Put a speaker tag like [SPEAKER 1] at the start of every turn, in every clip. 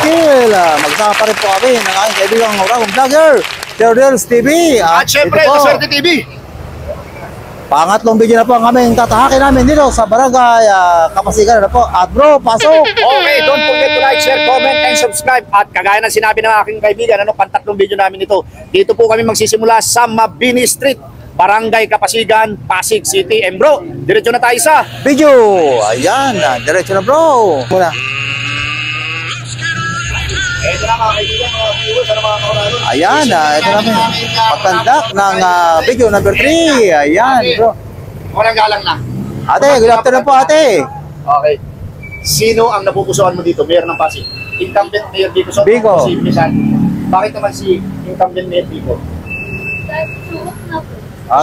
[SPEAKER 1] skill. Magsama pa rin po kami ng aking kaibigang vlogger, Sir Dels TV.
[SPEAKER 2] At syempre, Swerte TV.
[SPEAKER 1] Pangatlong video na po ang aming tatahakin namin dito sa Barangay Kapasigan na po. At bro, pasok!
[SPEAKER 2] Okay, don't forget to like, share, comment, and subscribe. At kagaya ng sinabi ng aking kaibigan, pantatlong video namin ito. Dito po kami magsisimula sa Mabini Street, Barangay Kapasigan, Pasig City. And bro, diretso na tayo sa
[SPEAKER 1] video. Ayan, diretso na bro. Muna.
[SPEAKER 2] Ito na mga kaibigan, mga viewers, mga kaurado.
[SPEAKER 1] Ayan, ito namin. Pagkandak ng video number 3. Ayan, bro.
[SPEAKER 2] Walang galang na.
[SPEAKER 1] Ate, good afternoon po ate.
[SPEAKER 2] Okay. Sino ang napupusuan mo dito? Mayor ng Pasig? Incumbent Mayor Vico Soto?
[SPEAKER 1] Vico.
[SPEAKER 2] Si Pisan? Bakit naman si Incumbent Mayor Vico?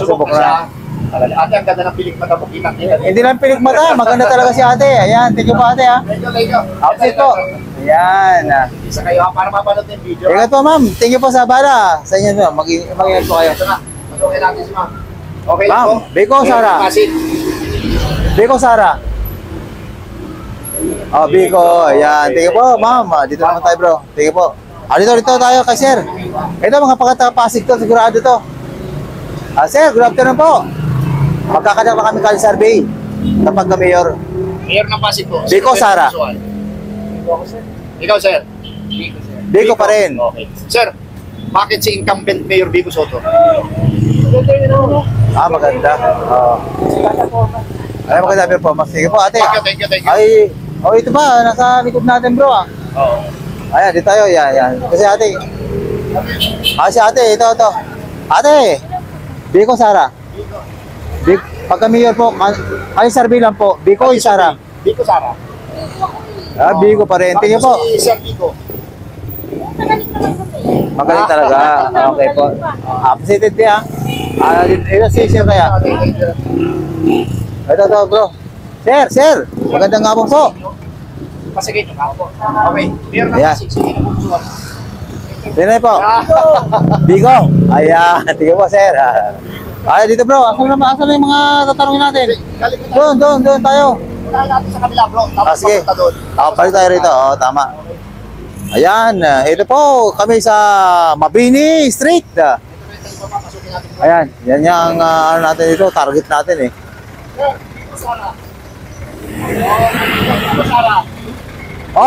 [SPEAKER 1] Subok na.
[SPEAKER 2] Ate, ang ganda ng pilik mata mo.
[SPEAKER 1] Hindi lang pilik mata, maganda talaga si ate. Ayan, thank you po ate ha.
[SPEAKER 2] Thank you.
[SPEAKER 1] Outfit po. Ayan.
[SPEAKER 2] Isa kayo para mapanood yung video.
[SPEAKER 1] Ingat po ma'am, thank you po sa bala. Sa inyo po, mag-ingat po kayo.
[SPEAKER 2] Ito na, okay natin si ma'am. Okay
[SPEAKER 1] ma'am,
[SPEAKER 2] po.
[SPEAKER 1] Vico Sara. Vico Sara. Oh, Vico. Ayan, thank you po ma'am. Dito naman tayo bro. Thank you po. Dito tayo kay sir. Ito mga pagkatapasig to, sigurado to. Sir, good afternoon po. Magkakadak na kami kali survey kapag na mayor.
[SPEAKER 2] Mayor ng Pasig po.
[SPEAKER 1] Vico Sara.
[SPEAKER 2] Ikaw, sir.
[SPEAKER 1] Vico pa rin.
[SPEAKER 2] Okay. Sir, bakit si incumbent Mayor Vico Soto?
[SPEAKER 1] Maganda. Ay, maganda po. Mas sige po, ate.
[SPEAKER 2] Thank you.
[SPEAKER 1] Ay, ito ba? Nasa likod natin, bro,
[SPEAKER 2] Oo.
[SPEAKER 1] Ayan, dito tayo. Yan. Kasi ate. Si ate, ito. Ate, Vico Sara. Pagka mayor po, ay survey lang po. Vico Sara.
[SPEAKER 2] Vico Sara.
[SPEAKER 1] Vico pa rin. Tingin po.
[SPEAKER 2] Si Sir Vico.
[SPEAKER 1] Magaling talaga. Okay po. Appreciated niya. Ito si Sir kaya. Ito bro. Sir. Magandang nga po.
[SPEAKER 2] Pasig ito ka po. Okay. Mayor ng Pasig. Sige na po.
[SPEAKER 1] Tingnan po. Vico. Ayan. Tingin po, sir. Dito bro. Asan na yung mga tatanungin natin? Doon tayo.
[SPEAKER 2] Tayo natin sa kabila, bro. Tapos
[SPEAKER 1] Sige. Palit tayo rito. Tama. Ayan. Ito po. Kami sa Mabini Street. Ayan. Yan yung ano natin dito. Target natin eh.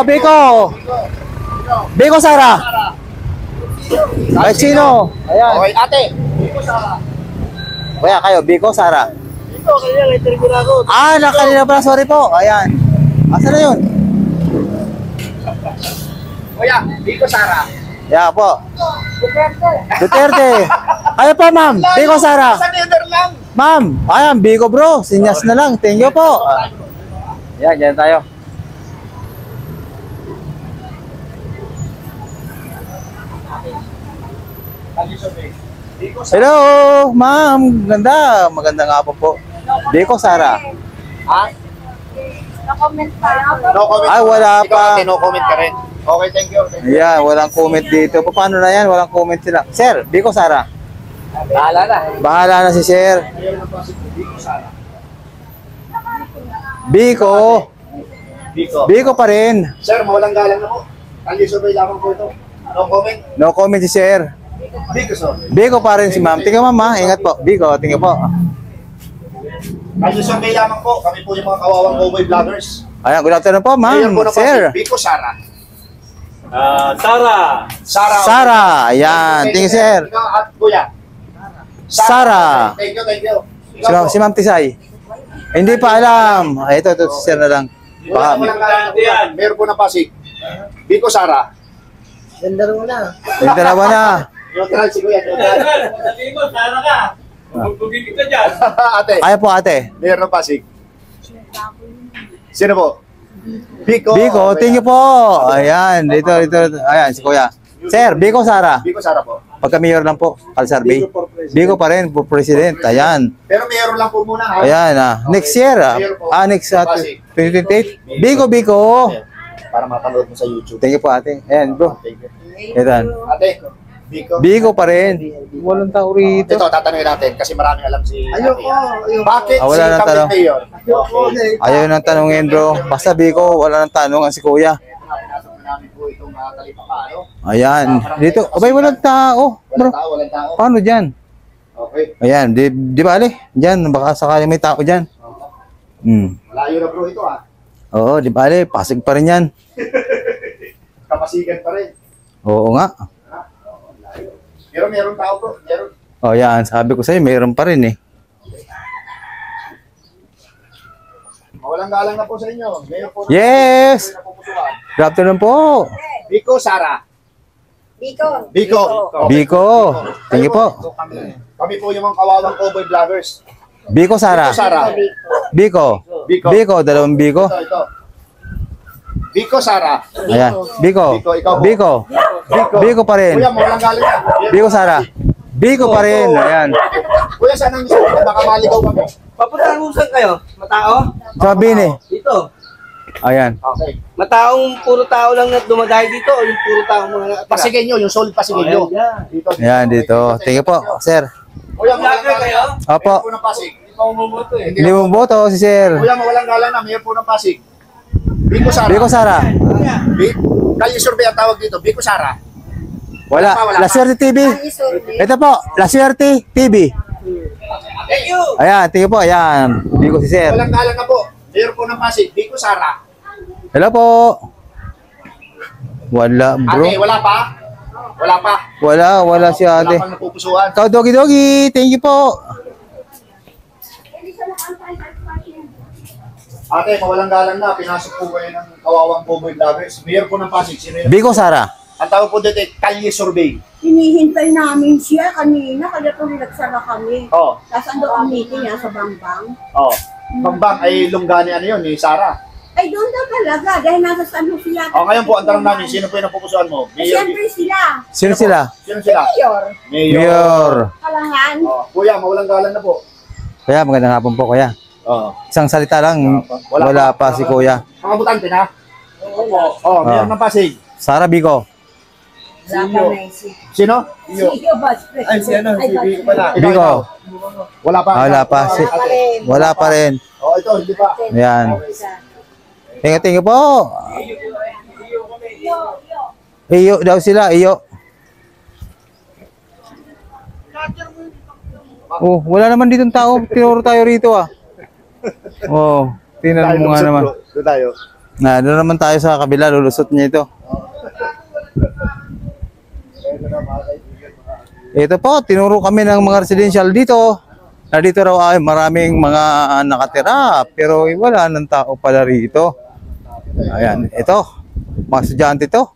[SPEAKER 1] Vico. Vico Sara. Ay, sino? Ayan.
[SPEAKER 2] Okay, ate. Vico Sara.
[SPEAKER 1] Kaya kayo, Vico Sara.
[SPEAKER 2] Vico, kaya na-interview na ako.
[SPEAKER 1] Nakanina pala, sorry po. Ayan. Asan na yun?
[SPEAKER 2] Kuya, Vico Sara.
[SPEAKER 1] Yeah po. Duterte. Kayo po, ma'am. Vico Sara.
[SPEAKER 2] Sa leader lang.
[SPEAKER 1] Ma'am. Ayan, Vico bro. Sinyas na lang. Thank you po. Yan tayo. Hello, ma'am. Maganda nga po. Vico Sara.
[SPEAKER 2] No comment pa.
[SPEAKER 1] Ay, wala pa.
[SPEAKER 2] No comment ka rin. Okay, thank you.
[SPEAKER 1] Ayan, walang comment dito. Paano na yan? Walang comment sila. Sir, Vico Sara. Bahala na si Sir. Vico pa rin.
[SPEAKER 2] Sir, mawalang galang na po. Kali survey lamang po ito. No comment.
[SPEAKER 1] No comment si Sir. Vico pa rin si ma'am. Tingnan ma'am ha. Ingat po. Vico, tingnan po.
[SPEAKER 2] Kali survey lamang po. Kami po yung mga kawawang cowboy vloggers.
[SPEAKER 1] Ayan, good afternoon po ma'am. Sir.
[SPEAKER 2] Vico Sara.
[SPEAKER 1] Sara. Ayan. Tingnan Sir.
[SPEAKER 2] At kuya.
[SPEAKER 1] Sara.
[SPEAKER 2] Thank you.
[SPEAKER 1] Si Ma'am Tisay. Hindi pa alam. Ito si Sir na lang. Baka.
[SPEAKER 2] Meron po ng Pasig. Vico Sara.
[SPEAKER 1] Yung dalawa na.
[SPEAKER 2] Neutral si kuya.
[SPEAKER 3] Vico Sara ka. Bugin kita dyan.
[SPEAKER 2] Ate.
[SPEAKER 1] Kaya po ate.
[SPEAKER 2] Meron ng Pasig. Sino po? Vico.
[SPEAKER 1] Thank you po. Ayan. Dito. Ayan, si kuya. Sir, Vico Sara.
[SPEAKER 2] Vico Sara po.
[SPEAKER 1] Pagka mayor lang po, Kalsarby. Vico pa rin po president. Ayan.
[SPEAKER 2] Pero mayor lang po muna.
[SPEAKER 1] Ayan next year next 2028. Vico.
[SPEAKER 2] Para mapanood mo sa YouTube.
[SPEAKER 1] Thank you po ate. Ayan bro.
[SPEAKER 2] Thank you.
[SPEAKER 1] Ayan.
[SPEAKER 2] Ate,
[SPEAKER 1] Vico pa rin. Walang tao rito.
[SPEAKER 2] Ito, tatanungin natin kasi maraming alam si ate. Bakit si
[SPEAKER 1] wala nang tanong.
[SPEAKER 2] mayor?
[SPEAKER 1] Ayaw nang tanungin bro. Basta Vico, wala nang tanong ang si kuya.
[SPEAKER 2] itong talipapa, ano?
[SPEAKER 1] Ayan. Dito, abay, walang tao, bro.
[SPEAKER 2] Walang tao, walang tao.
[SPEAKER 1] Paano dyan?
[SPEAKER 2] Okay.
[SPEAKER 1] Ayan, di bale. Dyan, baka sakali may tao dyan.
[SPEAKER 2] Malayo na bro ito ah.
[SPEAKER 1] Oo, di bale. Pasig pa rin yan.
[SPEAKER 2] Kapasigan pa rin.
[SPEAKER 1] Oo nga.
[SPEAKER 2] Pero meron tao bro, meron.
[SPEAKER 1] O yan, sabi ko sa'yo, mayroon pa rin eh.
[SPEAKER 2] Mawalang galang na po sa inyo. Mayor po
[SPEAKER 1] Yes!
[SPEAKER 2] na pupusuan.
[SPEAKER 1] Good afternoon po.
[SPEAKER 2] Biko, Sara.
[SPEAKER 4] Biko.
[SPEAKER 2] Biko.
[SPEAKER 1] Biko. Thank you po.
[SPEAKER 2] Kami po yung mga kawawang cowboy vloggers.
[SPEAKER 1] Biko Sara.
[SPEAKER 2] Biko, Sara.
[SPEAKER 1] Biko.
[SPEAKER 2] Biko.
[SPEAKER 1] Biko, dalawang Biko.
[SPEAKER 2] Ito. Biko, Sara.
[SPEAKER 1] Ayan. Biko.
[SPEAKER 2] Biko, ikaw po.
[SPEAKER 1] Biko.
[SPEAKER 2] Biko.
[SPEAKER 1] Biko pa rin.
[SPEAKER 2] Kuya, mawalang galang na.
[SPEAKER 1] Biko Sara. Biko pa rin. Ayan.
[SPEAKER 2] Kuya, saan ang gusto? Baka maligaw kami.
[SPEAKER 5] Papunta ng saan kayo? Matao?
[SPEAKER 1] Sabi ni.
[SPEAKER 5] Dito.
[SPEAKER 1] Ayan.
[SPEAKER 2] Okay.
[SPEAKER 5] Mataong puro tao lang na dumadayo dito o yung puro tao mga nakatira?
[SPEAKER 2] Pasigenyo, yung solid pasigenyo. Dito.
[SPEAKER 1] Ayan, dito. Thank you po, sir.
[SPEAKER 2] Kuya, mawalang
[SPEAKER 5] Vlogger kayo?
[SPEAKER 2] galang na.
[SPEAKER 1] Opo.
[SPEAKER 2] Mayor po ng Pasig. Hindi pa umumoto eh.
[SPEAKER 1] Hindi mo boto si sir.
[SPEAKER 2] Kuya, mawalang galang na. Mayor po ng Pasig. Biko, Sara.
[SPEAKER 1] Biko Sara.
[SPEAKER 2] Kalye survey ang tawag dito. Biko, Sara.
[SPEAKER 1] Wala. La Suerte TV. Ito po, La Suerte TV.
[SPEAKER 2] Thank you.
[SPEAKER 1] Ayan, thank you po. Ayan. Biko si sir.
[SPEAKER 2] Walang galang na po. Mayor po ng Pasig. Biko, Sara.
[SPEAKER 1] Hello po. Wala, bro.
[SPEAKER 2] Ate, wala pa? Wala pa.
[SPEAKER 1] Wala si ate.
[SPEAKER 2] Wala pang napupusuan.
[SPEAKER 1] Ikaw, Doggy Doggy. Thank you po.
[SPEAKER 2] Ate, mawalang galang na. Pinasok po kayo ng kawawang cowboy vloggers. Mayor po ng Pasig. Sino yun?
[SPEAKER 1] Biko Sara.
[SPEAKER 2] Ang tawag po dito ay Kalye Survey.
[SPEAKER 4] Hinihintay namin siya kanina, kaya tuloy nagsara kami.
[SPEAKER 2] Oo.
[SPEAKER 4] Tapos ando ang meeting niya sa Bambang.
[SPEAKER 2] Oh. Bambang ay lunggani ano yun, ni Sara.
[SPEAKER 4] Ay, doon daw talaga, dahil nasa San Jose yata.
[SPEAKER 2] Oh, ngayon po, ang tanong namin, sino po yung napupusuan mo?
[SPEAKER 4] Eh,
[SPEAKER 2] Mayor.
[SPEAKER 4] siyempre sila.
[SPEAKER 1] Sino sila?
[SPEAKER 2] Sino sila?
[SPEAKER 4] Mayor.
[SPEAKER 1] Mayor.
[SPEAKER 4] Kalangan.
[SPEAKER 2] Oh, kuya, mawalang galang na po.
[SPEAKER 1] Kuya, magandang hapon po, kuya.
[SPEAKER 2] Oo.
[SPEAKER 1] Isang salita lang, wala pa si kuya.
[SPEAKER 2] Mga butante na? Oh, Mayor ng Pasig.
[SPEAKER 1] Sara Biko.
[SPEAKER 4] Wala pa na isip.
[SPEAKER 2] Sino?
[SPEAKER 4] CEO Vice President.
[SPEAKER 2] Ay, si ano, si Biko pala. Ikaw,
[SPEAKER 1] Biko.
[SPEAKER 2] ikaw. Wala pa.
[SPEAKER 1] Wala pa.
[SPEAKER 4] Wala pa rin.
[SPEAKER 1] Wala pa rin.
[SPEAKER 2] Oh, ito, hindi pa.
[SPEAKER 1] Ayan. Thank you po. Iyo daw sila, iyo. Oh, wala naman ditong tao. Tinuro tayo rito ah. Oh, tingnan mo nga naman.
[SPEAKER 2] Doon tayo.
[SPEAKER 1] Doon naman tayo sa kabila, lulusot niya ito. Ito po, tinuro kami ng mga residential dito. Na dito raw ay maraming mga nakatira, pero wala nang tao pala rito. Ayan, ito. Mga estudyante ito.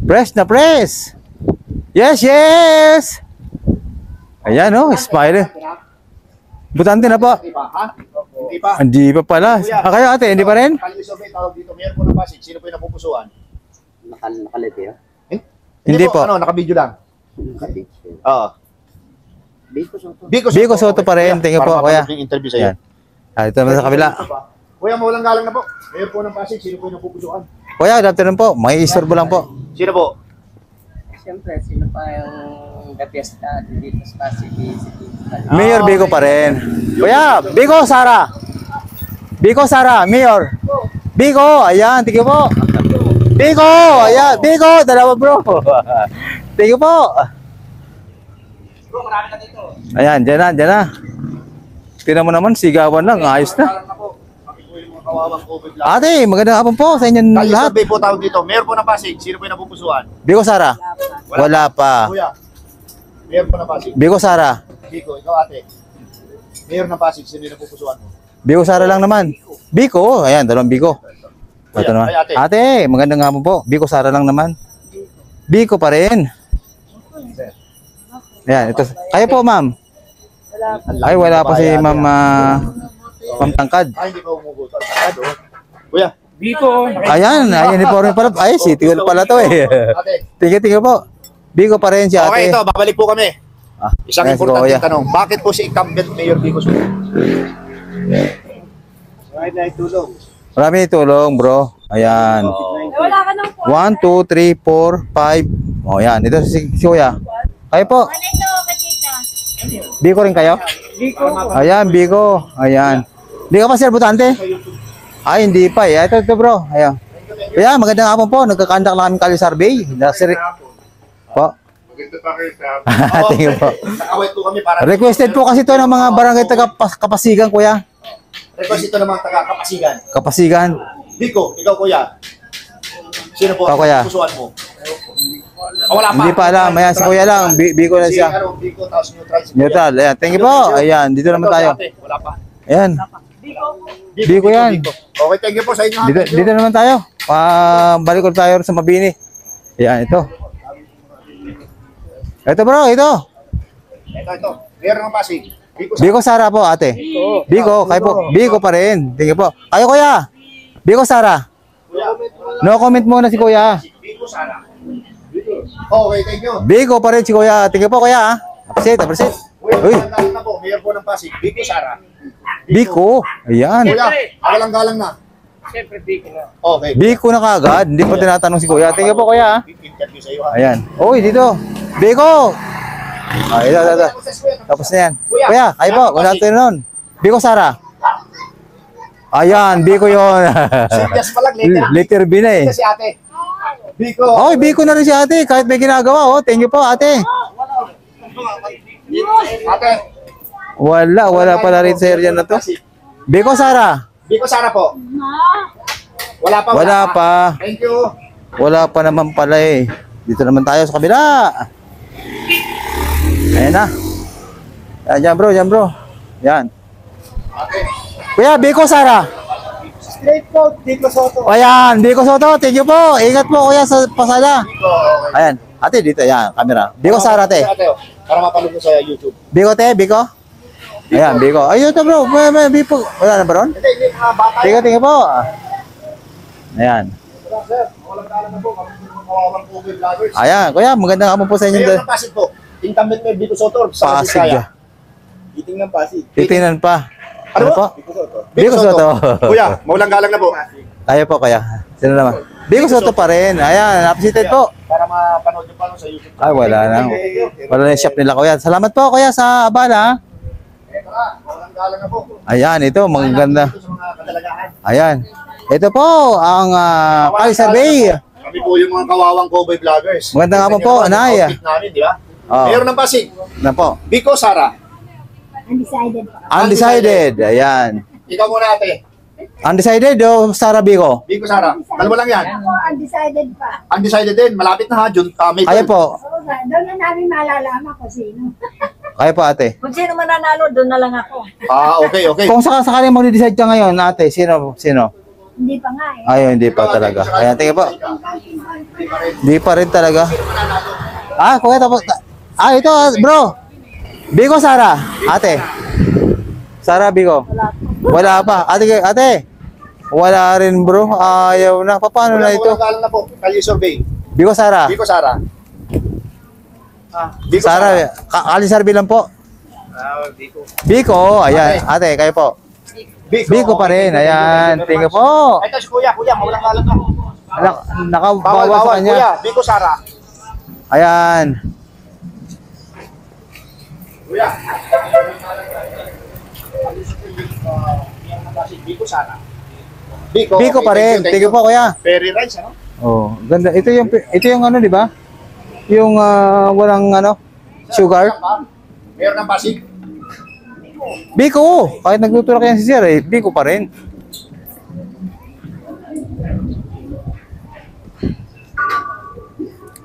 [SPEAKER 1] Press na press. Yes, yes! Ayan oh, smile. Butante na po.
[SPEAKER 2] Hindi pa, ha? Hindi pa.
[SPEAKER 1] Hindi pa pala. Kayo ate, hindi pa rin?
[SPEAKER 2] Kalye Survey, tawag dito. Mayor po ng Pasig. Sino po yung napupusuan?
[SPEAKER 5] Nakalit yun?
[SPEAKER 1] Hindi po.
[SPEAKER 2] Ano, naka-video lang. Oo.
[SPEAKER 1] Biko Soto pa rin. Thank you po, kuya.
[SPEAKER 2] Para yung interview sa'yo.
[SPEAKER 1] Ayan. Ito naman sa kabila.
[SPEAKER 2] Kuya, mawalang galang na po. Mayor po ng Pasig. Sino po yung napupusuan?
[SPEAKER 1] Kuya, good afternoon po. May istorbo lang po.
[SPEAKER 2] Sino po?
[SPEAKER 5] Siyempre, sino pa yung gapiesta dito sa Pasig City?
[SPEAKER 1] Mayor Biko pa rin. Kuya, Biko Sara. Biko Sara, Mayor. Biko, ayan, thank you po. Biko, ayan, Biko, dalawa bro. Thank you po. Ayan, dyan na. Tingnan mo naman, sigawan lang, ayos na.
[SPEAKER 2] Galang na po. Kami po yung mga kawawang COVID lang.
[SPEAKER 1] Ate, magandang hapon po sa inyong
[SPEAKER 2] Kalye
[SPEAKER 1] lahat.
[SPEAKER 2] Survey po tawag dito. Mayor po ng Pasig. Sino po yung napupusuan?
[SPEAKER 1] Biko Sara. Wala pa.
[SPEAKER 2] Kuya. Mayor po ng Pasig.
[SPEAKER 1] Biko Sara.
[SPEAKER 2] Biko, ikaw ate. Mayor ng Pasig. Sino yung napupusuan mo?
[SPEAKER 1] Biko Sara lang naman. Biko, ayan, dalawang Biko. Ito
[SPEAKER 2] Kuya,
[SPEAKER 1] naman.
[SPEAKER 2] ay, ate.
[SPEAKER 1] Ate, magandang hapon po. Biko Sara lang naman. Biko pa rin. Ayan, ito. Kayo po, ma'am. Ay, wala pa si ma'am, ma'am Tangkad.
[SPEAKER 2] Ay, hindi pa umugot. Kuya.
[SPEAKER 1] Ayan, uniforme pala. Ay, City Hall pala to eh.
[SPEAKER 2] Ate.
[SPEAKER 1] Tingnan po. Biko pa rin si ate.
[SPEAKER 2] Okay, ito. Babalik po kami. Isang
[SPEAKER 1] let's go,
[SPEAKER 2] importante
[SPEAKER 1] kuya.
[SPEAKER 2] tanong. Bakit po si incumbent Mayor Biko Soto?
[SPEAKER 1] Marami tulong, bro. Ayan.
[SPEAKER 4] Wala ka nang
[SPEAKER 1] 1, 2, 3, 4, 5. O, yan. Ito si Kuya. Kayo po.
[SPEAKER 4] Ano ito, kachita?
[SPEAKER 1] Biko rin kayo? Biko. Ayan, Biko. Ayan. Hindi ka pa, sir, butante? Ay, hindi pa eh. Ito, bro. Ayan. Kuya, magandang hapon po. Nagkakandak lang kami kali survey. Po.
[SPEAKER 3] Maganda pa kayo sa
[SPEAKER 1] Thank you po.
[SPEAKER 2] Nakaway po kami para...
[SPEAKER 1] Requested po kasi to ng mga barangay taga-Kapasigan, kuya.
[SPEAKER 2] Request ito ng mga taga-Kapasigan.
[SPEAKER 1] Kapasigan.
[SPEAKER 2] Biko, ikaw kuya. Sino po?
[SPEAKER 1] Ikaw, kuya.
[SPEAKER 2] Pusuan mo. Wala pa.
[SPEAKER 1] Hindi pa alam. Ayan, si kuya lang. Biko na
[SPEAKER 2] Si
[SPEAKER 1] siya.
[SPEAKER 2] Biko, tapos neutral si kuya.
[SPEAKER 1] Neutral. Ayan. Thank you po. Ayan. Dito naman tayo.
[SPEAKER 2] Wala pa.
[SPEAKER 1] Ayan. Biko yan.
[SPEAKER 2] Biko. Okay, thank you po sa inyo.
[SPEAKER 1] Dito naman tayo. Balik ko tayo sa Mabini. Ayan, ito. Ito bro, ito.
[SPEAKER 2] Ito. Meron ng Pasig. Biko sa...
[SPEAKER 1] Biko Sara po, ate. Biko, kayo po. Biko pa rin. Thank you po. Kayo kuya. Biko Sara. No comment muna si kuya.
[SPEAKER 2] Biko Sara. Okay, thank you.
[SPEAKER 1] Biko pa rin si kuya. Thank you po kuya. Appreciate. Uy,
[SPEAKER 2] Galang na po. Mayor po ng Pasig. Biko Sara.
[SPEAKER 1] Biko. Ayan.
[SPEAKER 2] Kuya, galang-galang na.
[SPEAKER 5] Siyempre, Biko na.
[SPEAKER 2] Okay.
[SPEAKER 1] Biko na kagad. Hindi pa tinatanong si kuya. Thank you po kuya.
[SPEAKER 2] Interview sa iyo ha.
[SPEAKER 1] Ayan. Uy, dito. Biko. Ito. Tapos na yan. Kuya, kayo po. Good afternoon. Biko Sara. Ayan, Biko yun.
[SPEAKER 2] Serious pa lang, later.
[SPEAKER 1] Letter B na eh.
[SPEAKER 2] Si ate. Biko.
[SPEAKER 1] Oh, Biko na rin si ate. Kahit may ginagawa. Oh, thank you po ate.
[SPEAKER 2] Ate.
[SPEAKER 1] Wala pala rin sa area na to. Biko Sara.
[SPEAKER 2] Biko Sara po. Wala pa.
[SPEAKER 1] Wala pa.
[SPEAKER 2] Thank you.
[SPEAKER 1] Wala pa naman pala eh. Dito naman tayo sa kabila. Ayan na. Yan bro. Yan.
[SPEAKER 2] Ate.
[SPEAKER 1] Kuya, Biko Sara.
[SPEAKER 2] Straight po, Biko Soto.
[SPEAKER 1] Ayan, Biko Soto. Thank you po. Ingat po kuya sa pasada.
[SPEAKER 2] Biko, okay.
[SPEAKER 1] Ayan. Ate, dito. Yan, camera. Biko Sara, te.
[SPEAKER 2] Ate, para mapanood mo sa YouTube.
[SPEAKER 1] Biko, te. Biko. Ayan, Biko. Ayun to bro. May Biko. Wala na ba ron?
[SPEAKER 2] Hindi, mga bata.
[SPEAKER 1] Tingnan po. Ayan.
[SPEAKER 2] Sir, walang kala na po. Kami mga kawawang COVID vloggers.
[SPEAKER 1] Ayan, kuya. Magandang hapon po sa inyo.
[SPEAKER 2] Ngayon ng Pasig po. Incumbent mo yung Biko Soto. Sa
[SPEAKER 1] Pasig.
[SPEAKER 2] Bisaya. Iting ng Pasig.
[SPEAKER 1] Titingnan pa.
[SPEAKER 2] Ano
[SPEAKER 1] Ano
[SPEAKER 2] po?
[SPEAKER 1] po?
[SPEAKER 2] Biko Soto.
[SPEAKER 1] Biko Soto.
[SPEAKER 2] Kuya, maulang galang na po.
[SPEAKER 1] Kaya po, kaya. Sino naman? Biko Soto pa rin. Ayan, appreciated po.
[SPEAKER 2] Para mapanood nyo pa sa YouTube.
[SPEAKER 1] Ay, wala na. Wala na yung shop nila, kuya. Salamat po, kuya, sa abala.
[SPEAKER 2] Ito na, maulang galang na po.
[SPEAKER 1] Ayan, ito, maganda.
[SPEAKER 2] Ito sa mga kadalagaan.
[SPEAKER 1] Ayan. Ito po, ang Kali Survey.
[SPEAKER 2] Kami po yung mga kawawang cowboy vloggers.
[SPEAKER 1] Magandang hapon po,
[SPEAKER 2] Tingnan nyo
[SPEAKER 1] Anay.
[SPEAKER 2] yung outfit namin, di ba?
[SPEAKER 1] Oo.
[SPEAKER 2] Mayor ng Pasig.
[SPEAKER 1] Na po.
[SPEAKER 2] Biko Sara.
[SPEAKER 4] Undecided pa.
[SPEAKER 1] Undecided. Ayan.
[SPEAKER 2] Ikaw muna ate.
[SPEAKER 1] Undecided o Sara Biko?
[SPEAKER 2] Biko Sara. Dalawa lang yan.
[SPEAKER 4] Ako, undecided pa.
[SPEAKER 2] Undecided din. Malapit na ha. June, May
[SPEAKER 1] Kaya po.
[SPEAKER 4] Oo, doon na namin malalaman kung sino.
[SPEAKER 1] Kaya po, ate.
[SPEAKER 6] Kung sino mananalo, doon na lang ako.
[SPEAKER 2] Okay.
[SPEAKER 1] Kung sakaling mag-decide ka ngayon, ate, sino?
[SPEAKER 4] Hindi pa nga eh.
[SPEAKER 1] Ayun, hindi pa talaga. Ayan, tingin po. Hindi pa rin talaga. Kuya, tapos. Ito, bro. Biko, Sara. Ate. Sara, Biko. Wala pa. Ate. Wala rin, bro. Ayaw na. Paano na ito?
[SPEAKER 2] Walang galang na po. Kali survey.
[SPEAKER 1] Biko, Sara.
[SPEAKER 2] Biko Sara. Biko
[SPEAKER 1] Sara, Kali Survey lang po. Biko, ayan. Ate, kayo po. Biko pa rin. Ayan. Tingin po.
[SPEAKER 2] Ito si Kuya. Kuya, mawalang galang na.
[SPEAKER 1] Nakabawa sa
[SPEAKER 2] Bawal,
[SPEAKER 1] kanya.
[SPEAKER 2] Kuya. Biko Sara.
[SPEAKER 1] Ayan.
[SPEAKER 2] Kuya. Biko Sara.
[SPEAKER 1] Biko pa rin. Thank you po, kuya.
[SPEAKER 2] Perry rice, ano?
[SPEAKER 1] Oh, ganda. Ito yung ano, di ba? Yung walang sugar.
[SPEAKER 2] Mayor ng Pasig.
[SPEAKER 1] Biko. Kahit nagtutulak yan si Sir, Biko pa rin.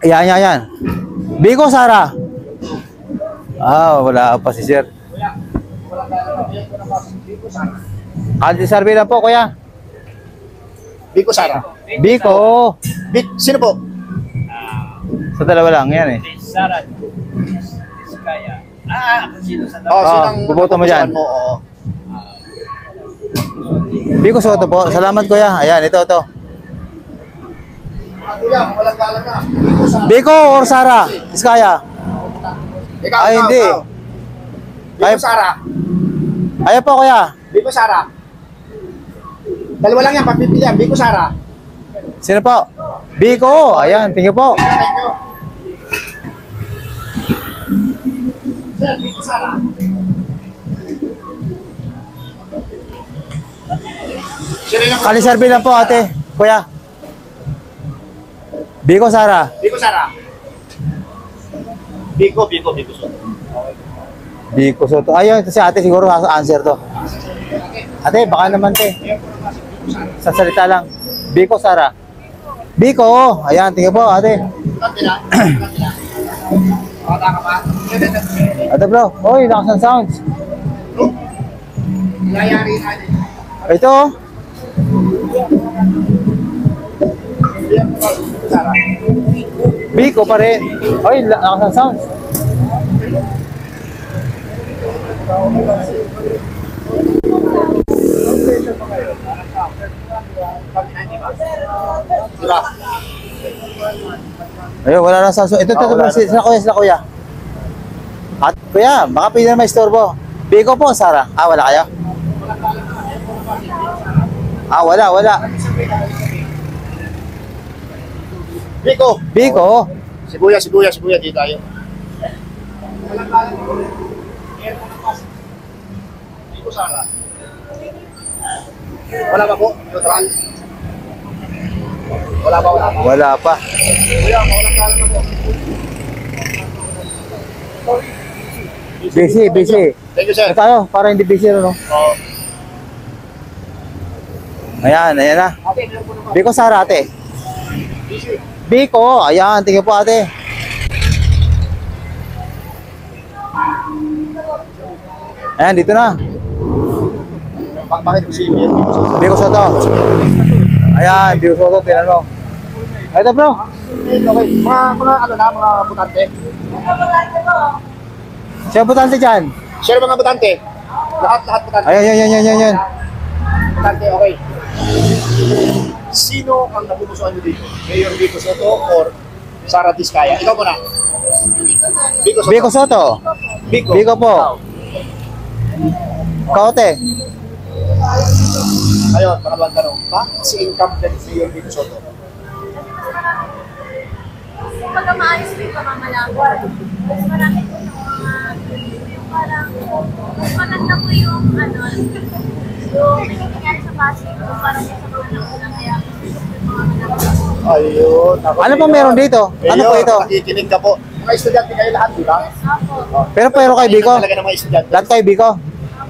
[SPEAKER 1] Ayan. Biko, Sara. Wala pa si Sir. Kali survey lang po, kuya.
[SPEAKER 2] Biko Sara.
[SPEAKER 1] Biko.
[SPEAKER 2] Sino po?
[SPEAKER 1] Sa dalawa lang, yan eh.
[SPEAKER 5] Sara. Kaya. Kung sino sa
[SPEAKER 2] Sinang
[SPEAKER 1] buboto mo dyan.
[SPEAKER 2] mo, oo.
[SPEAKER 1] Biko Soto po. Salamat, kuya. Ayan, ito.
[SPEAKER 2] Kuya, walang galang na. Biko Sara.
[SPEAKER 1] Biko or Sara? Iskaya.
[SPEAKER 2] Ikaw,
[SPEAKER 1] Ay, hindi.
[SPEAKER 2] Biko Sara.
[SPEAKER 1] Ayan po, kuya.
[SPEAKER 2] Biko Sara. Dalawa lang yan, papipilian. Biko Sara.
[SPEAKER 1] Sino po? Biko. Ayan, tingin po.
[SPEAKER 2] Thank you. Sir, Biko Sara. Sino yung
[SPEAKER 1] Kali survey lang po, ate. Kuya. Biko Sara.
[SPEAKER 2] Biko Sara. Biko Soto.
[SPEAKER 1] Biko Soto. Ayun, ito si ate siguro answer to. Ate, baka naman te. Sa salita lang. Biko Sara. Biko. Ayan, tingnan po ate. Ate bro. Oy, lakas ng sounds. Ito. Biko pa rin. Oy, lakas ng sounds.
[SPEAKER 2] Diba?
[SPEAKER 1] Ayun, wala na sounds. Ito, sila kuya. At kuya, baka pwede na may istorbo. Biko po, Sara. Ah, wala kayo? Ah, wala.
[SPEAKER 2] Biko.
[SPEAKER 1] Biko.
[SPEAKER 2] Sibuyas dito tayo. Biko Sara. Wala ba po? Neutral? Wala pa.
[SPEAKER 1] Wala pa.
[SPEAKER 2] Kuya, mawalang kalan na po.
[SPEAKER 1] Busy.
[SPEAKER 2] Thank you, sir.
[SPEAKER 1] Ito tayo, para hindi busy no?
[SPEAKER 2] Oo.
[SPEAKER 1] Ayan na.
[SPEAKER 2] Ate, meron po naman.
[SPEAKER 1] Biko Sara, ate.
[SPEAKER 2] Busy.
[SPEAKER 1] Biko, ayan, tingnan po ate. Ayan, dito na.
[SPEAKER 2] Bakit po si Biko?
[SPEAKER 1] Biko Soto. Ayan, Biko Soto, tingnan mo. Ito bro.
[SPEAKER 2] Okay. Mga butante.
[SPEAKER 1] Siya butante dyan.
[SPEAKER 2] Share mga butante. Lahat butante.
[SPEAKER 1] Ayan.
[SPEAKER 2] Butante, okay. Sino ang napupusuan niyo dito? Mayor Biko Soto or Sara Diskaya? Ikaw muna.
[SPEAKER 1] Biko Soto. Biko po. Kaote.
[SPEAKER 2] Ayun, pangalawang tanong. Bakit si incumbent Mayor Biko Soto?
[SPEAKER 7] Pagka maayos po yung pamamalakad, mas marami po yung yung parang, mas maganda po yung nangyayari sa Pasig, yung parang sa mga nakulang kaya
[SPEAKER 2] Ayun.
[SPEAKER 1] Ano pong meron dito? Ano po ito?
[SPEAKER 2] Nakikinig ka po. Mga estudyante kayo lahat, di ba?
[SPEAKER 1] Pero kay Biko?
[SPEAKER 2] Talaga ng mga estudyante.
[SPEAKER 1] Lahat kay Biko?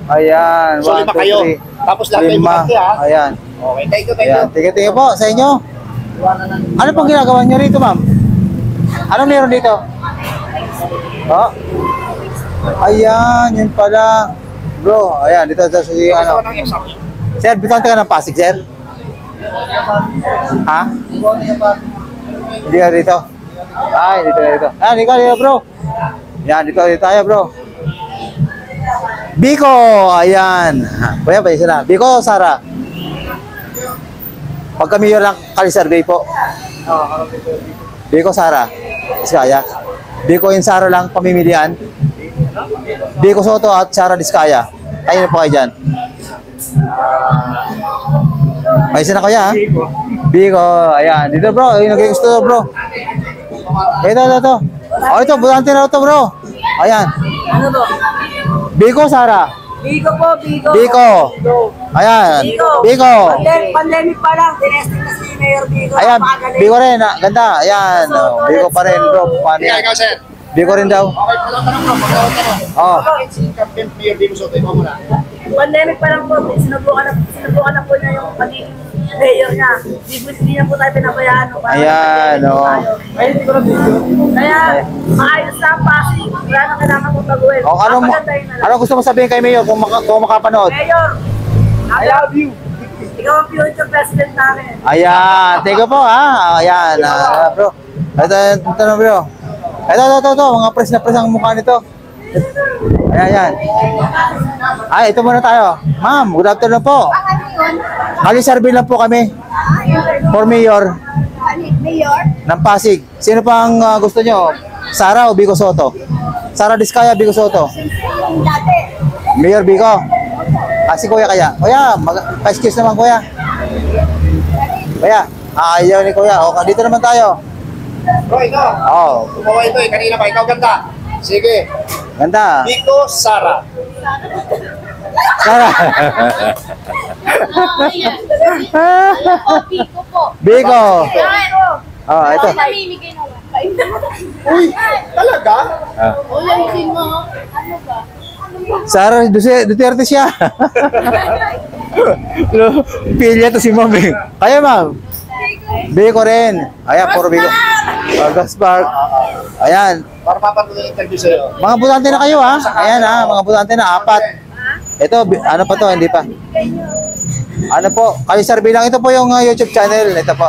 [SPEAKER 1] Ayan.
[SPEAKER 2] So, 5 kayo. Tapos lahat kayo butante, ha?
[SPEAKER 1] Ayan.
[SPEAKER 2] Okay, thank you.
[SPEAKER 1] Ayan. Tingin po sa inyo. Ano pong ginagawa niyo rito, ma'am? Ano meron dito? Oh. Ayan, yun pala. Bro, ayan, dito sa si ano. Sir, bitante ka ng Pasig, sir? Ha? Hindi ka dito. Ay, dito. Ah, dito bro. Yan, dito tayo, bro. Biko, ayan. Kuya, ba sila? Biko, Sara. Pagka mayor ng Kalisurvey po. Biko, Sara. Diskaya. Biko and Sara lang pamimilian. Biko Soto at Sara Diskaya. Ayun po kayo dyan. May isa na kuya, ha? Biko, ayan. Dito, bro. Ayun, nag-gusto to, bro. Ito. Oh, ito. Butante na ito, bro. Ayan.
[SPEAKER 6] Ano to?
[SPEAKER 1] Biko, Sara.
[SPEAKER 6] Biko po, Biko.
[SPEAKER 1] Biko. Ayan. Biko.
[SPEAKER 6] Pandemic pa lang, tinesting na si Mayor Biko.
[SPEAKER 1] Ayan.
[SPEAKER 6] Napakagaling.
[SPEAKER 1] Biko rin. Ganda. Ayan. Oh, Biko pa rin, bro. Paano
[SPEAKER 2] Kaya
[SPEAKER 1] yan?
[SPEAKER 2] ikaw, sir.
[SPEAKER 1] Biko rin daw.
[SPEAKER 2] Okay, pangalawang tanong.
[SPEAKER 1] Oh.
[SPEAKER 2] Bakit si incumbent Mayor Biko Soto? Ikaw muna.
[SPEAKER 6] Pandemic pa lang po, sinubukan na po niya yung pagiging mayor niya. Hindi na po tayo pinabayaan. No?
[SPEAKER 1] Ayan, oh.
[SPEAKER 6] Kaya, maayos na ang Pasig. Wala na kailangan mong baguhin.
[SPEAKER 1] Oh, ano gusto mo sabihin kay Mayor kung makapanood?
[SPEAKER 6] Mayor, I love you. Ikaw ang future president namin.
[SPEAKER 1] Ayan, thank you po ha. Ayan, bro. Ito na bro. Ito, mga press na press ang mukha nito. Ayan. Ay, ito muna tayo. Ma'am, good afternoon po. Kalisurvey lang po kami. For Mayor
[SPEAKER 7] Mayor?
[SPEAKER 1] ng Pasig. Sino pa ang gusto nyo? Sara o Biko Soto? Sara Diskaya, Biko Soto?
[SPEAKER 7] Dati.
[SPEAKER 1] Mayor Biko. Si Kuya kaya. Kuya, pa-excuse naman Kuya. Kuya, ayaw ni Kuya. O, dito naman tayo.
[SPEAKER 2] Bro, ikaw.
[SPEAKER 1] Oh,
[SPEAKER 2] Gumawa ito eh. Kanina pa. Ikaw ganda. Sige.
[SPEAKER 1] ganda.
[SPEAKER 2] Biko, Sara.
[SPEAKER 1] Sara.
[SPEAKER 7] Biko po.
[SPEAKER 1] Biko. Ah, ito.
[SPEAKER 7] Namimigay na wifi.
[SPEAKER 2] Uy, talaga?
[SPEAKER 1] Ah.
[SPEAKER 7] Ulitin mo. Ano ba?
[SPEAKER 1] Sara Duterte siya. Pilya to si Ma'am eh. Kaya Ma'am? Biko rin. Ayan, puro Biko. Gaspar. Ayan.
[SPEAKER 2] Para mapanood yung interview sa'yo.
[SPEAKER 1] Mga butante na kayo ha. Ayan ha, mga butante na, 4. Ito, ano pa to, hindi pa. Ano po, kayo sir bilang ito po yung YouTube channel. Ito po.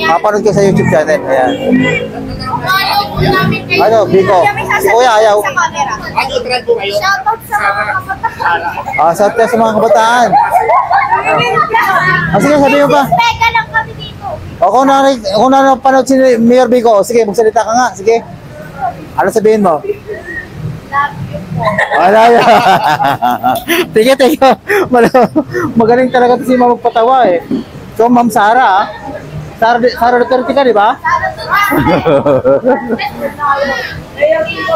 [SPEAKER 1] Mapanood ko sa YouTube channel. Ayan. Ano, Biko. Si Kuya ayaw.
[SPEAKER 2] Ano trend po kayo?
[SPEAKER 7] Shoutout sa mga kabataan.
[SPEAKER 1] Sa test sa mga kabataan. Sige, sabi mo pa.
[SPEAKER 7] Mega lang kami dito.
[SPEAKER 1] O kung napanood si Mayor Biko, sige, magsalita ka nga. Sige. Ano sabihin mo?
[SPEAKER 7] Love you po.
[SPEAKER 1] Wala yan. Tingin. Magaling talaga to si Ma'am magpatawa eh. So, Ma'am Sara, Sara Duterte ka, di ba?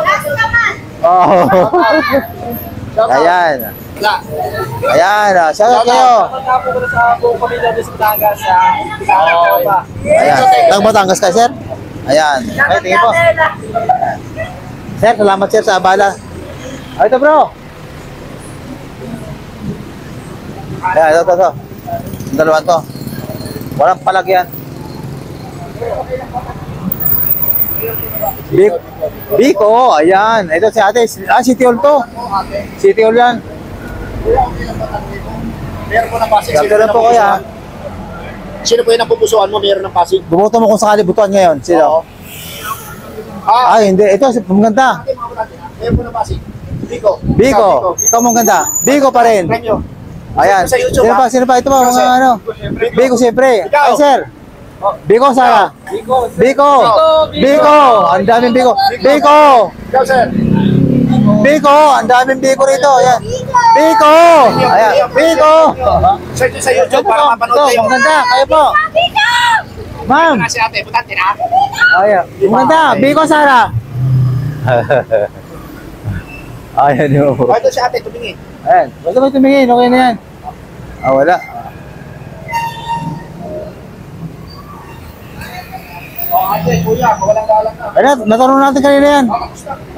[SPEAKER 7] Last naman.
[SPEAKER 1] Oo. Ayan. Ayan, shout out kayo.
[SPEAKER 5] Pagkapo ko na sa buong pamilya doon sa Batangas sa ba?
[SPEAKER 1] Ayan. Tang Batangas ka, sir? Ayan. Ay, tingin po. Sir, salamat sir sa abala. Ay, ito bro. Ayan, ito. Yung dalawa to. Walang palagyan. Biko, ayan. Ito si ate. City Hall to. City Hall yan.
[SPEAKER 2] Meron po ng Pasig.
[SPEAKER 1] Sakto lang po kaya.
[SPEAKER 2] Sino po yung napupusuan mo? Meron ng Pasig?
[SPEAKER 1] Bumoto mo kung sakali butuan ngayon. Sino?
[SPEAKER 2] Ah,
[SPEAKER 1] Ay, hindi. Ito, maganda.
[SPEAKER 2] meron po ng Pasig. Biko.
[SPEAKER 1] Biko. Ikaw maganda. Biko pa rin.
[SPEAKER 2] Premyo.
[SPEAKER 1] Ayan.
[SPEAKER 2] Sa YouTube,
[SPEAKER 1] Sino pa? Sino pa? Ito pa, mga ano. Biko, siyempre. Ay, sir. Biko, Sara. Biko. Biko. Ang daming Biko. Biko.
[SPEAKER 2] Ikaw, sir.
[SPEAKER 1] Biko. Ang daming Biko rito. Ayan. Biko. Ayan. Biko.
[SPEAKER 2] Search nyo sa YouTube para mapanood
[SPEAKER 1] Ito,
[SPEAKER 2] kayo.
[SPEAKER 1] maganda. Kayo po. Ma'am.
[SPEAKER 2] Si ate, butante na.
[SPEAKER 1] Ayan. Maganda. Biko, Sara. Ayan yun.
[SPEAKER 2] O, ito si ate, tumingin.
[SPEAKER 1] Ayan. Basta may tumingin. Okay na yan. Ah, wala.
[SPEAKER 2] O, ate, kuya, walang galang na.
[SPEAKER 1] Ayan, natanong natin kanina yan.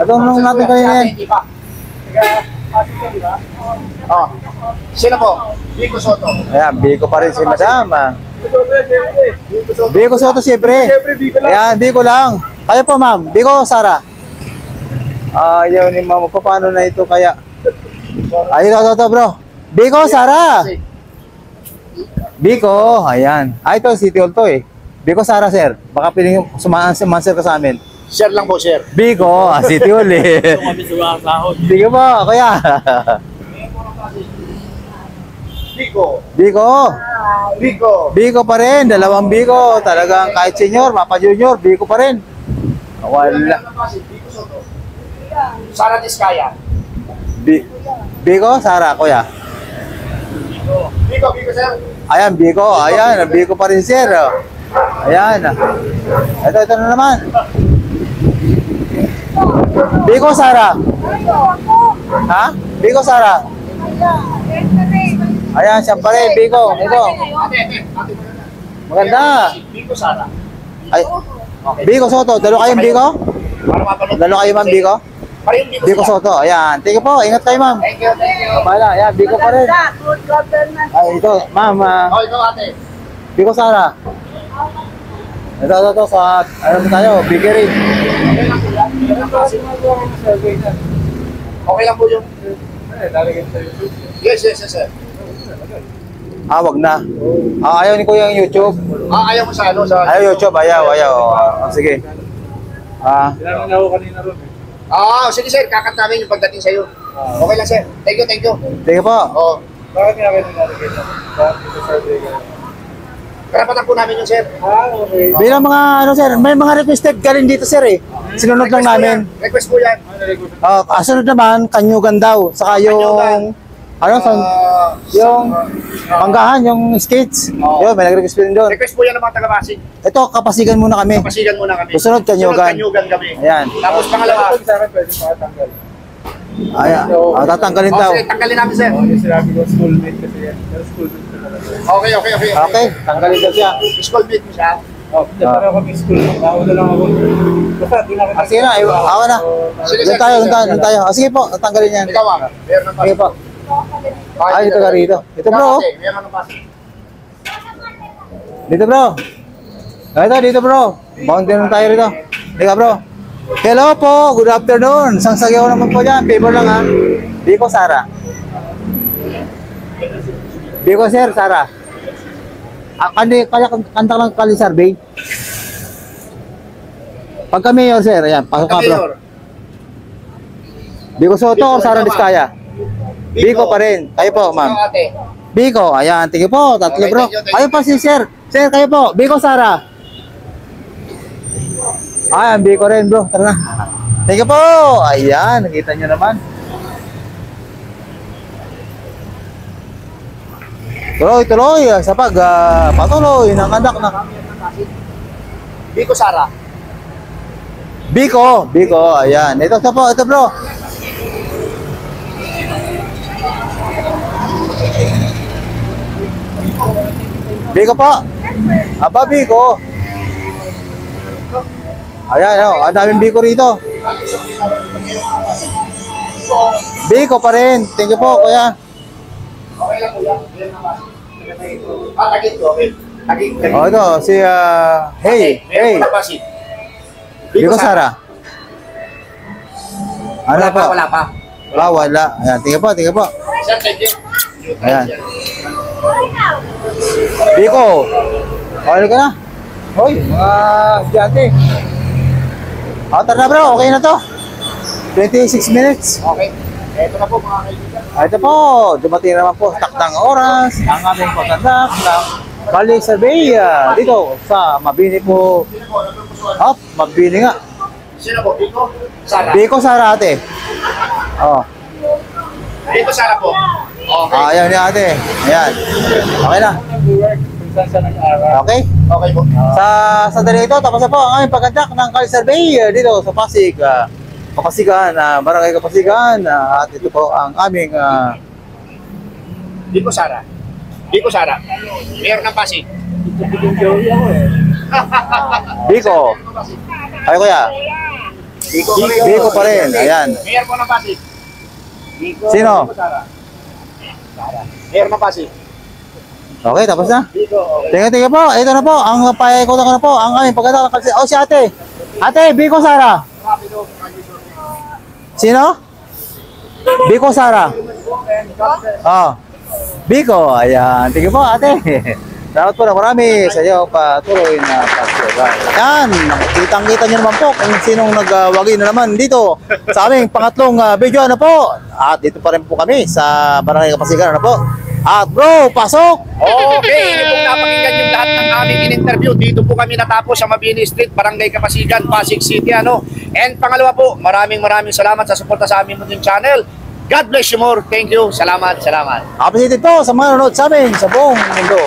[SPEAKER 1] Natanong natin kanina yan.
[SPEAKER 2] Si ate, iba. Pasig ka, di ba? O, sino po? Biko Soto.
[SPEAKER 1] Ayan, Biko pa rin si Madam. Ah.
[SPEAKER 2] Biko Soto.
[SPEAKER 1] Biko Soto siyempre. Ayan, Biko lang. Kayo po ma'am. Biko, Sara. Ayaw ni mama. Paano na ito kaya? Ayun, ito bro. Biko, Sara. Biko, ayan. Ito, City Hall to eh. Biko, Sara, sir. Baka piling sumanswer ka sa amin.
[SPEAKER 2] Share lang po, share.
[SPEAKER 1] Biko, City Hall eh. Biko po, kaya.
[SPEAKER 2] Biko.
[SPEAKER 1] Biko.
[SPEAKER 2] Biko.
[SPEAKER 1] Biko pa rin. Dalawang Biko. Talagang kahit senior, mapa junior, Biko pa rin. Wala.
[SPEAKER 2] Biko Soto. Sara Diskaya.
[SPEAKER 1] Biko, Sara, kuya.
[SPEAKER 2] Biko, sir.
[SPEAKER 1] Ayan, Biko. Ayan, Biko pa rin, sir. Ayan. Ito na naman. Biko, Sara. Ha? Biko, Sara. Ayan, siya pa rin, Biko. Ito.
[SPEAKER 2] Ate.
[SPEAKER 1] Maganda.
[SPEAKER 2] Biko, Sara.
[SPEAKER 1] Ay, Biko Soto. Dalo kayong Biko?
[SPEAKER 2] Para mapanood.
[SPEAKER 1] Dalo kayo, ma'am, Biko?
[SPEAKER 2] Para yung Biko
[SPEAKER 1] Biko Soto. Ayan. Thank you po. Ingat kayo, ma'am.
[SPEAKER 2] Thank you.
[SPEAKER 1] Bala. Ayan, Biko pa rin.
[SPEAKER 4] Good government.
[SPEAKER 1] Ay, ito, ma'am.
[SPEAKER 2] O, ikaw, ate.
[SPEAKER 1] Biko, Sara. Ito, sa, ano ba tayo? Biggery.
[SPEAKER 2] Okay lang po yung... Yes, sir.
[SPEAKER 1] Wag na. Ayaw ni Kuya yung YouTube.
[SPEAKER 2] Ayaw mo sa ano? Sa...
[SPEAKER 1] Ayaw YouTube, ayaw. Sige.
[SPEAKER 2] Sige sir, kakanta namin yung pagdating sa'yo. Okay lang sir. Thank you.
[SPEAKER 1] Sige po.
[SPEAKER 2] Oo.
[SPEAKER 3] Bakit nga kayo nalagay na? Bakit ito survey ka?
[SPEAKER 2] Karapatan po namin yung sir.
[SPEAKER 3] Okay.
[SPEAKER 1] Bilang mga, ano sir, may mga requested galing dito sir eh. Sinunod lang namin.
[SPEAKER 2] Request po yan.
[SPEAKER 1] Kasunod naman, Kanyugan daw. Saka yung, ano, yung Panggahan, yung skates. Yun, may nag-request din doon.
[SPEAKER 2] Request po yan ng mga taga-Pasig.
[SPEAKER 1] Ito, Kapasigan muna kami.
[SPEAKER 2] Kapasigan muna kami.
[SPEAKER 1] Susunod, Kanyugan.
[SPEAKER 2] Kanyugan kami.
[SPEAKER 1] Ayan.
[SPEAKER 2] Tapos pangalawa.
[SPEAKER 3] Sa akin, pwede makatanggal.
[SPEAKER 1] Ayan. Tatanggalin daw.
[SPEAKER 2] Sige, tanggalin namin sir.
[SPEAKER 3] Yung sinabi ko, schoolmate kasi yan. Pero schoolmate ko talaga.
[SPEAKER 2] Okay.
[SPEAKER 1] Okay, tanggalin daw siya.
[SPEAKER 2] School meet mo siya.
[SPEAKER 3] Oh, pareho kami school. Nauna lang ako. Basta, di na kita.
[SPEAKER 1] Sige na, ako na. Doon tayo, doon tayo. Sige po, tanggalin yan.
[SPEAKER 2] Ikaw ah, meron ng
[SPEAKER 1] Sige po. Ay, dito ka rito. Dito bro. oh.
[SPEAKER 2] Meron ng pasig.
[SPEAKER 1] Dito bro. Dito bro. Boundary naman tayo rito. Dito bro. Hello po, good afternoon. Sangsagyaw naman po dyan. Favor lang ha. Biko Sara. Biko sir, Sara. Kaya kanta lang kali survey. Pagka mayor sir, ayan, pasok ka bro. Biko Soto o Sara Diskaya? Biko pa rin. Kayo po, ma'am.
[SPEAKER 2] Ikaw ate.
[SPEAKER 1] Biko, ayan, tingin po, tatlo
[SPEAKER 2] Okay,
[SPEAKER 1] bro.
[SPEAKER 2] thank you.
[SPEAKER 1] Kayo pa si sir. Sir, kayo po. Biko Sara. Ayan, Biko rin bro. Tara na. Thank you po. Ayan, nakita nyo naman. Tuloy sa patuloy ng anak na.
[SPEAKER 2] Biko Sara.
[SPEAKER 1] Biko, ayan. Ito po, ito bro. Biko po. Aba, Biko. Ayan, oh, ang daming Biko rito. Biko pa rin. Thank you po, kuya.
[SPEAKER 2] Okay lang kuya. Meron ng pasig. Tagit ko, okay. Tagit.
[SPEAKER 1] Oh, ito, si, hey.
[SPEAKER 2] Meron ng pasig.
[SPEAKER 1] Biko Sara. Ano
[SPEAKER 2] Wala
[SPEAKER 1] po?
[SPEAKER 2] pa, wala pa.
[SPEAKER 1] Wala. Ayan, tingnan po.
[SPEAKER 2] Sir, thank you.
[SPEAKER 1] Ayan. Biko. Okay ka na? Hoy, mga estudyante. Tara na bro, okay na to. 26 minutes.
[SPEAKER 2] Okay. Ito na po mga kaibigan.
[SPEAKER 1] Ito po, dumating naman po sa taktang oras ang aming pagkandak ng Bali Survey dito sa Mabini po. Mabini nga.
[SPEAKER 2] Sino po? Biko? Sara?
[SPEAKER 1] Biko Sara ate. Oh.
[SPEAKER 2] Biko Sara po. Okay.
[SPEAKER 1] Ayan ni ate. Ayan. Okay na.
[SPEAKER 3] Kung saan nag-aaral.
[SPEAKER 1] Okay.
[SPEAKER 2] Okay po.
[SPEAKER 1] Sa dali ito, tapos na po ang aming pagkandak ng Bali Survey dito sa Pasig. Kapasigan, Barangay Kapasigan. At ito po ang aming
[SPEAKER 2] Biko Sara. Biko Sara. Meron ng pasig.
[SPEAKER 1] Biko. Ay kuya. Biko pa rin. Ayan.
[SPEAKER 2] Meron po ng pasig.
[SPEAKER 1] Sino?
[SPEAKER 2] Meron ng pasig.
[SPEAKER 1] Okay, tapos na.
[SPEAKER 2] Biko.
[SPEAKER 1] Tingnan po. Ito na po. Ang paikot na po. Ang aming pagkandak ng Kalsel. Oh, si ate. Ate, Biko Sara. Sino? Biko Sara. Oh. Biko. Ayan. Tingnan po ate. Salamat po na marami sa iyo patuloy na pagsulat. Yan, kitang-kita nyo naman po kung sinong nagwagi na naman dito sa aming pangatlong video na po. At dito pa rin po kami sa Barangay Kapasigan na po. At bro, pasok!
[SPEAKER 2] Okay, hindi po napakinggan yung lahat ng aming in-interview. Dito po kami natapos sa Mabini Street, Barangay Kapasigan, Pasig City. And pangalawa po, maraming salamat sa suporta sa aming munting channel. God bless you more. Thank you. Salamat.
[SPEAKER 1] Appreciated po sa mga nanonood sa amin sa buong mundo.